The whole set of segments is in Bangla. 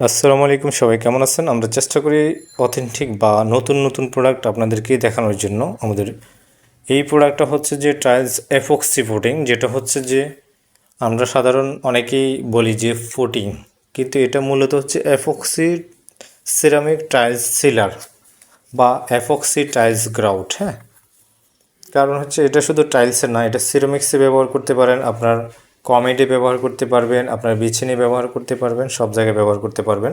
আসসালামু আলাইকুম, সবাই কেমন আছেন? আমরা চেষ্টা করি অথেন্টিক বা নতুন প্রোডাক্ট আপনাদেরকে দেখানোর জন্য। আমাদের এই প্রোডাক্টটা হচ্ছে যে টাইলস এপক্সি ফুটিং, যেটা হচ্ছে যে আমরা সাধারণ অনেকেই বলি যে ফুটিং, কিন্তু এটা মূলত হচ্ছে এপক্সি সিরামিক টাইলস সিলার বা এপক্সি টাইলস গ্রাউট। হ্যাঁ, কারণ হচ্ছে এটা শুধু টাইলসের না, এটা সিরামিক্সে ব্যবহার করতে পারেন, আপনার কমেডি ব্যবহার করতে পারবেন, আপনার বিছিনি ব্যবহার করতে পারবেন, সব জায়গায় ব্যবহার করতে পারবেন।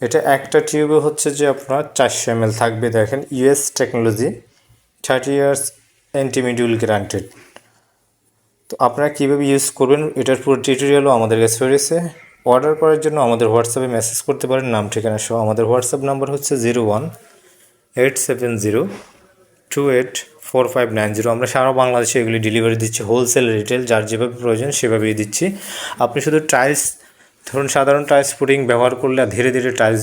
এটা একটা টিউবে হচ্ছে যে আপনার 400 ml থাকবে। দেখেন, ইউএস টেকনোলজি, 30 ইয়ার্স অ্যান্টিমিডিউল গ্যারান্টেড। তো আপনারা কীভাবে ইউজ করবেন এটার পুরো টিউটোরিয়ালও আমাদের কাছে রয়েছে। অর্ডার করার জন্য আমাদের হোয়াটসঅ্যাপে মেসেজ করতে পারেন, নাম ঠিকানা সহ। আমাদের হোয়াটসঅ্যাপ নাম্বার হচ্ছে 01-870-284590। আমরা সারা বাংলাদেশে এগুলি ডেলিভারি দিচ্ছি, হোলসেল রিটেল, যার যেভাবে প্রয়োজন সেভাবেই দিচ্ছি। আপনি শুধু টাইলস, ধরুন সাধারণ টাইলস ফুটিং ব্যবহার করলে ধীরে ধীরে টাইলস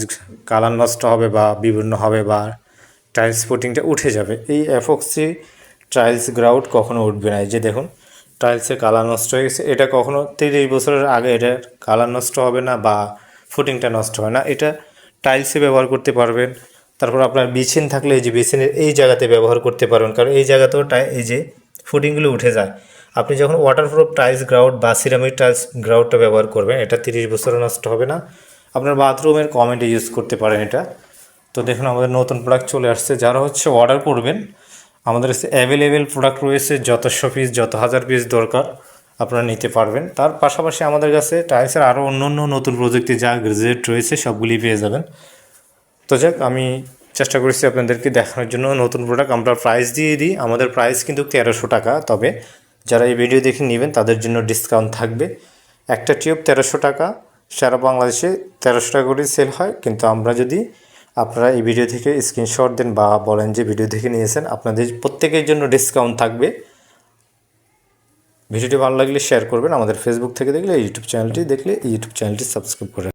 কালার নষ্ট হবে বা বিভিন্ন হবে, বা টাইলস ফুটিংটা উঠে যাবে। এই এপক্সি টাইলস গ্রাউট কখনো উঠবে না। এই যে দেখুন, টাইলসের কালার নষ্ট হয়ে গেছে। এটা কখনো 30 বছরের আগে এটার কালার নষ্ট হবে না বা ফুটিংটা নষ্ট হয় না। এটা টাইলসে ব্যবহার করতে পারবেন। তারপর আপনার বিছিন থাকলে এই যে বিছিনের এই জায়গাতে ব্যবহার করতে পারবেন, কারণ এই জায়গাতেও এই যে ফুটিংগুলো উঠে যায়। আপনি যখন ওয়াটারপ্রুফ টাইলস গ্রাউট বা সিরামিক টাইলস গ্রাউটটা ব্যবহার করবেন, এটা 30 বছরে নষ্ট হবে না। আপনার বাথরুমের কমেন্টে ইউজ করতে পারেন এটা। তো দেখুন, আমাদের নতুন প্রোডাক্ট চলে আসছে। যারা হচ্ছে অর্ডার করবেন, আমাদের কাছে অ্যাভেলেবেল প্রোডাক্ট রয়েছে, যতশো পিস, যত হাজার পিস দরকার আপনারা নিতে পারবেন। তার পাশাপাশি আমাদের কাছে টাইলসের আরও অন্য নতুন প্রযুক্তি যা গ্যাজেট রয়েছে সবগুলি পেয়ে যাবেন। তো যাক, আমি চেষ্টা করেছি আপনাদেরকে দেখানোর জন্য নতুন প্রোডাক্ট। আমরা প্রাইস দিয়ে দিই, আমাদের প্রাইস কিন্তু 1300 টাকা। তবে যারা এই ভিডিও দেখে নেবেন তাদের জন্য ডিসকাউন্ট থাকবে। একটা টিউব 1300 টাকা, সারা বাংলাদেশে 1300 টাকা করে সেল হয়। কিন্তু আমরা যদি আপনারা এই ভিডিও থেকে স্ক্রিনশট দেন বা বলেন যে ভিডিও দেখে নিয়েছেন, আপনাদের প্রত্যেকের জন্য ডিসকাউন্ট থাকবে। ভিডিওটি ভালো লাগলে শেয়ার করবেন। আমাদের ফেসবুক থেকে দেখলে, ইউটিউব চ্যানেলটি দেখলে ইউটিউব চ্যানেলটি সাবস্ক্রাইব করে